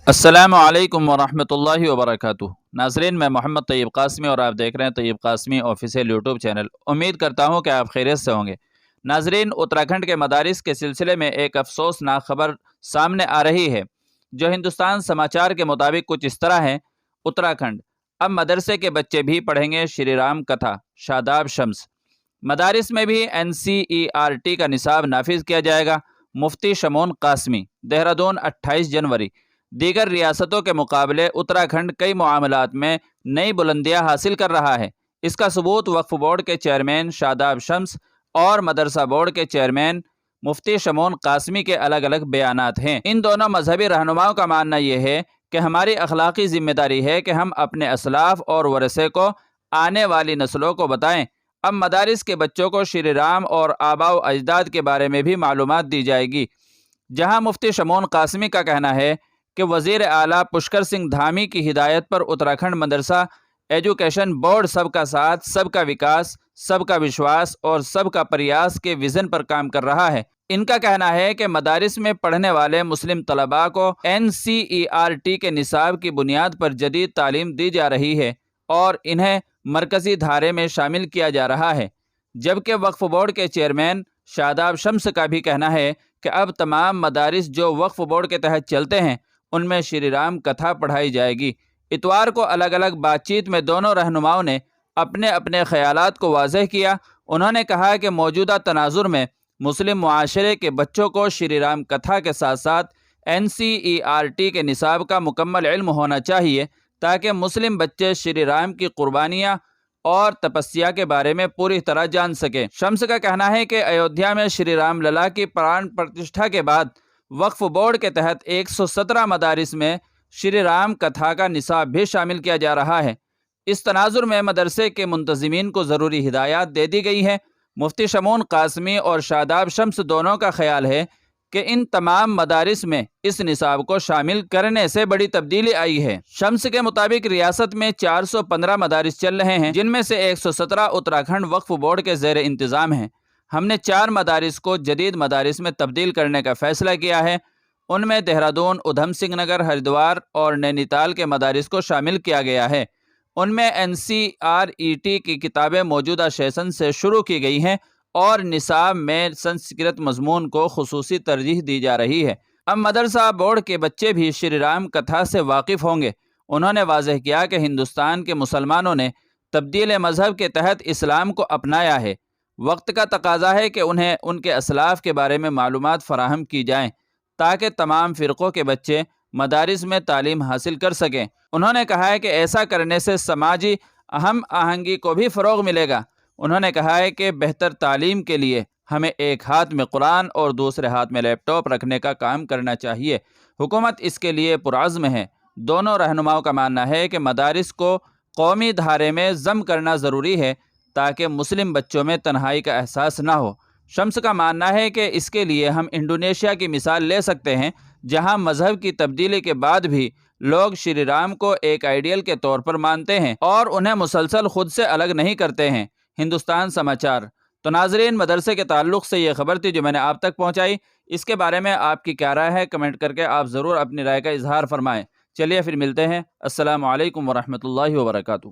السلام علیکم ورحمۃ اللہ وبرکاتہ۔ ناظرین، میں محمد طیب قاسمی اور آپ دیکھ رہے ہیں طیب قاسمی آفیشیل یوٹیوب چینل۔ امید کرتا ہوں کہ آپ خیریت سے ہوں گے۔ ناظرین، اتراکھنڈ کے مدارس کے سلسلے میں ایک افسوسناک خبر سامنے آ رہی ہے، جو ہندوستان سماچار کے مطابق کچھ اس طرح ہے۔ اتراکھنڈ اب مدرسے کے بچے بھی پڑھیں گے شری رام کتھا، شاداب شمس۔ مدارس میں بھی NCERT کا نصاب نافذ کیا جائے گا۔ مفتی شمون قاسمی، دہرادون، 28 جنوری۔ دیگر ریاستوں کے مقابلے اتراکھنڈ کئی معاملات میں نئی بلندیاں حاصل کر رہا ہے۔ اس کا ثبوت وقف بورڈ کے چیئرمین شاداب شمس اور مدرسہ بورڈ کے چیئرمین مفتی شمون قاسمی کے الگ الگ بیانات ہیں۔ ان دونوں مذہبی رہنماؤں کا ماننا یہ ہے کہ ہماری اخلاقی ذمہ داری ہے کہ ہم اپنے اسلاف اور ورثے کو آنے والی نسلوں کو بتائیں۔ اب مدارس کے بچوں کو شری رام اور آباء و اجداد کے بارے میں بھی معلومات دی جائے گی، جہاں مفتی شمون قاسمی کا کہنا ہے کہ وزیر اعلیٰ پشکر سنگھ دھامی کی ہدایت پر اتراکھنڈ مدرسہ ایجوکیشن بورڈ سب کا ساتھ، سب کا وکاس، سب کا وشواس اور سب کا پریاس کے ویژن پر کام کر رہا ہے۔ ان کا کہنا ہے کہ مدارس میں پڑھنے والے مسلم طلباء کو NCERT کے نصاب کی بنیاد پر جدید تعلیم دی جا رہی ہے اور انہیں مرکزی دھارے میں شامل کیا جا رہا ہے، جبکہ وقف بورڈ کے چیئرمین شاداب شمس کا بھی کہنا ہے کہ اب تمام مدارس جو وقف بورڈ کے تحت چلتے ہیں ان میں شری رام کتھا پڑھائی جائے گی۔ اتوار کو الگ الگ بات چیت میں دونوں رہنماؤں نے اپنے اپنے خیالات کو واضح کیا۔ انہوں نے کہا کہ موجودہ تناظر میں مسلم معاشرے کے بچوں کو شری رام کتھا کے ساتھ ساتھ NCERT کے نصاب کا مکمل علم ہونا چاہیے، تاکہ مسلم بچے شری رام کی قربانیاں اور تپسیا کے بارے میں پوری طرح جان سکیں۔ شمس کا کہنا ہے کہ ایودھیا میں شری رام للا کی پران پرتشٹھا کے بعد وقف بورڈ کے تحت 117 مدارس میں شری رام کتھا کا نصاب بھی شامل کیا جا رہا ہے۔ اس تناظر میں مدرسے کے منتظمین کو ضروری ہدایات دے دی گئی ہیں۔ مفتی شمون قاسمی اور شاداب شمس دونوں کا خیال ہے کہ ان تمام مدارس میں اس نصاب کو شامل کرنے سے بڑی تبدیلی آئی ہے۔ شمس کے مطابق ریاست میں 415 مدارس چل رہے ہیں، جن میں سے 117 اتراکھنڈ وقف بورڈ کے زیر انتظام ہیں۔ ہم نے 4 مدارس کو جدید مدارس میں تبدیل کرنے کا فیصلہ کیا ہے۔ ان میں دہرادون، ادھم سنگھ نگر، ہریدوار اور نینی تال کے مدارس کو شامل کیا گیا ہے۔ ان میں NCERT کی کتابیں موجودہ سیشن سے شروع کی گئی ہیں اور نصاب میں سنسکرت مضمون کو خصوصی ترجیح دی جا رہی ہے۔ اب مدرسہ بورڈ کے بچے بھی شری رام کتھا سے واقف ہوں گے۔ انہوں نے واضح کیا کہ ہندوستان کے مسلمانوں نے تبدیل مذہب کے تحت اسلام کو اپنایا ہے۔ وقت کا تقاضا ہے کہ انہیں ان کے اسلاف کے بارے میں معلومات فراہم کی جائیں، تاکہ تمام فرقوں کے بچے مدارس میں تعلیم حاصل کر سکیں۔ انہوں نے کہا ہے کہ ایسا کرنے سے سماجی ہم آہنگی کو بھی فروغ ملے گا۔ انہوں نے کہا ہے کہ بہتر تعلیم کے لیے ہمیں ایک ہاتھ میں قرآن اور دوسرے ہاتھ میں لیپ ٹاپ رکھنے کا کام کرنا چاہیے۔ حکومت اس کے لیے پرعزم ہے۔ دونوں رہنماؤں کا ماننا ہے کہ مدارس کو قومی دھارے میں ضم کرنا ضروری ہے، تاکہ مسلم بچوں میں تنہائی کا احساس نہ ہو۔ شمس کا ماننا ہے کہ اس کے لیے ہم انڈونیشیا کی مثال لے سکتے ہیں، جہاں مذہب کی تبدیلی کے بعد بھی لوگ شری رام کو ایک آئیڈیل کے طور پر مانتے ہیں اور انہیں مسلسل خود سے الگ نہیں کرتے ہیں۔ ہندوستان سماچار۔ تو ناظرین، مدرسے کے تعلق سے یہ خبر تھی جو میں نے آپ تک پہنچائی۔ اس کے بارے میں آپ کی کیا رائے ہے؟ کمنٹ کر کے آپ ضرور اپنی رائے کا اظہار فرمائیں۔ چلیے پھر ملتے ہیں۔ السلام علیکم ورحمۃ اللہ وبرکاتہ۔